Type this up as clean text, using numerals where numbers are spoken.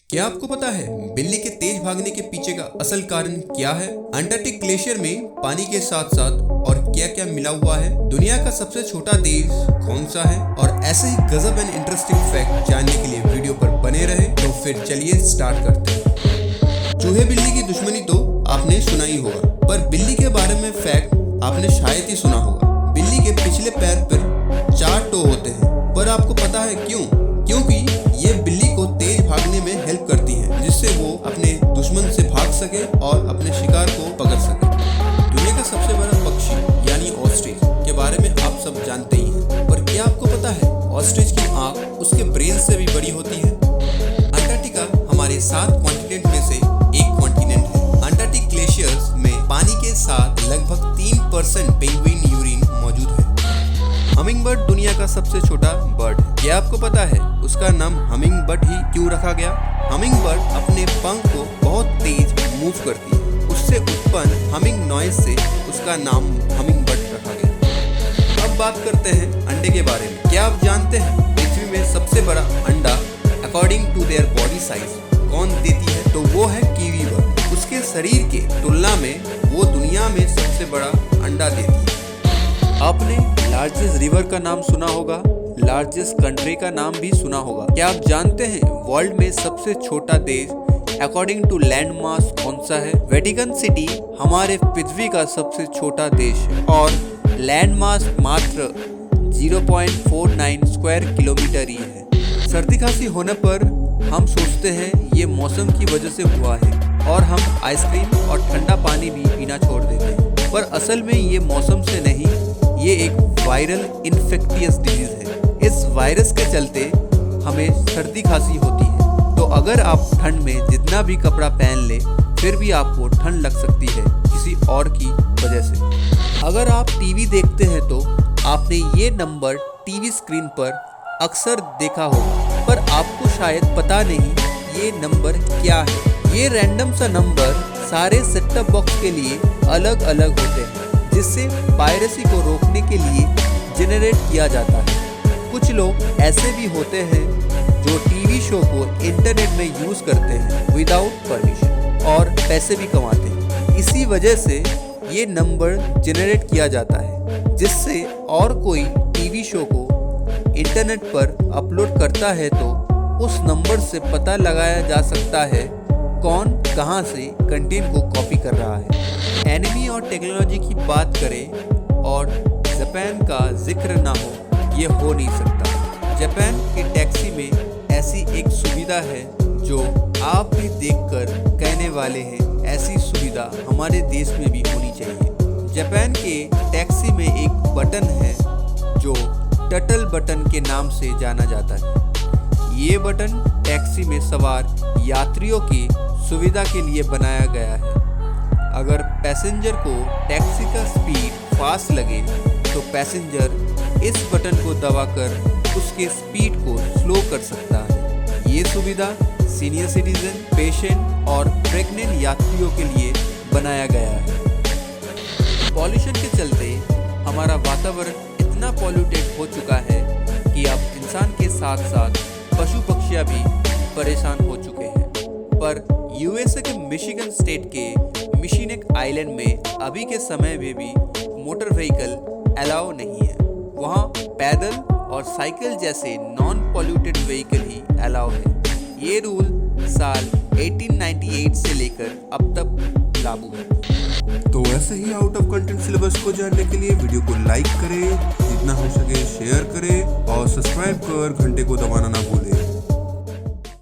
क्या आपको पता है बिल्ली के तेज भागने के पीछे का असल कारण क्या है? अंटार्कटिक ग्लेशियर में पानी के साथ साथ और क्या क्या मिला हुआ है? दुनिया का सबसे छोटा देश कौन सा है? और ऐसे ही गजब एंड इंटरेस्टिंग फैक्ट जानने के लिए वीडियो पर बने रहे। तो फिर चलिए स्टार्ट करते हैं। चूहे बिल्ली की दुश्मनी तो आपने सुना ही होगा, पर बिल्ली के बारे में फैक्ट आपने शायद ही सुना होगा। बिल्ली के पिछले पैर पर 4 टो होते हैं, पर आपको पता है क्यों? क्योंकि ये बिल्ली को तेज भागने में हेल्प करती है, जिससे वो अपने दुश्मन से भाग सके और अपने शिकार को पकड़ सके। दुनिया का सबसे बड़ा पक्षी यानी ऑस्ट्रिच के बारे में आप सब जानते ही हैं, पर क्या आपको पता है ऑस्ट्रिच की आंख उसके ब्रेन से भी बड़ी होती है? अंटार्कटिका हमारे 7 कॉन्टिनेंट में से एक कॉन्टिनेंट है। अंटार्कटिक ग्लेशियर्स में पानी के साथ लगभग 3% पेंगुइन यूरिन मौजूद है। हमिंगबर्ड दुनिया का सबसे छोटा बर्ड है। क्या आपको पता है उसका नाम हमिंगबर्ड ही क्यों रखा गया? हमिंगबर्ड अपने पंख को बहुत तेज मूव करती है, उससे उत्पन्न हमिंग नॉइज से उसका नाम हमिंगबर्ड रखा गया। अब बात करते हैं अंडे के बारे में। क्या आप जानते हैं पृथ्वी में सबसे बड़ा अंडा according to their body size कौन देती है? तो वो है कीवी बर्ड। उसके शरीर के तुलना में वो दुनिया में सबसे बड़ा अंडा देती है। आपने लार्जेस्ट रिवर का नाम सुना होगा, लार्जेस्ट कंट्री का नाम भी सुना होगा। क्या आप जानते हैं वर्ल्ड में सबसे छोटा देश अकॉर्डिंग टू लैंड मास कौन सा है? वेटिकन सिटी हमारे पृथ्वी का सबसे छोटा देश है और लैंड मास मात्र 0.49 स्क्वायर किलोमीटर ही है। सर्दी खांसी होने पर हम सोचते हैं ये मौसम की वजह से हुआ है और हम आइसक्रीम और ठंडा पानी भी पीना छोड़ देते हैं, पर असल में ये मौसम से नहीं, ये एक वायरल इन्फेक्टियस डिजीज है। इस वायरस के चलते हमें सर्दी खांसी होती है। तो अगर आप ठंड में जितना भी कपड़ा पहन ले फिर भी आपको ठंड लग सकती है किसी और की वजह से। अगर आप टीवी देखते हैं तो आपने ये नंबर टीवी स्क्रीन पर अक्सर देखा होगा, पर आपको शायद पता नहीं ये नंबर क्या है। ये रैंडम सा नंबर सारे सेट टॉप बॉक्स के लिए अलग अलग होते हैं, जिससे पायरेसी को रोकने के लिए जनरेट किया जाता है। कुछ लोग ऐसे भी होते हैं जो टीवी शो को इंटरनेट में यूज करते हैं विदाउट परमिशन और पैसे भी कमाते हैं। इसी वजह से ये नंबर जनरेट किया जाता है, जिससे और कोई टीवी शो को इंटरनेट पर अपलोड करता है तो उस नंबर से पता लगाया जा सकता है कौन कहां से कंटेंट को कॉपी कर रहा है। एनिमी और टेक्नोलॉजी की बात करें और जापान का जिक्र ना हो, ये हो नहीं सकता। जापान की टैक्सी में ऐसी एक सुविधा है जो आप भी देखकर कहने वाले हैं ऐसी सुविधा हमारे देश में भी होनी चाहिए। जापान के टैक्सी में एक बटन है जो टर्टल बटन के नाम से जाना जाता है। ये बटन टैक्सी में सवार यात्रियों की सुविधा के लिए बनाया गया है। अगर पैसेंजर को टैक्सी का स्पीड फास्ट लगे तो पैसेंजर इस बटन को दबाकर उसके स्पीड को स्लो कर सकता है। ये सुविधा सीनियर सिटीजन, पेशेंट और प्रेग्नेंट यात्रियों के लिए बनाया गया है। पॉल्यूशन के चलते हमारा वातावरण इतना पॉल्यूटेड हो चुका है कि अब इंसान के साथ साथ पशु पक्षियाँ भी परेशान हो चुके हैं। पर यूएसए के मिशिगन स्टेट के मिशिनेक आइलैंड में अभी के समय में भी मोटर व्हीकल अलाउ नहीं है। वहाँ पैदल और साइकिल जैसे नॉन पॉल्यूटेड व्हीकल ही अलाउ है। ये रूल साल 1898 से लेकर अब तक लागू है। तो ऐसे ही आउट ऑफ कंटेंट सिलेबस को जानने के लिए वीडियो को लाइक करें, जितना हो सके शेयर करें और सब्सक्राइब कर घंटे को दबाना ना भूलें।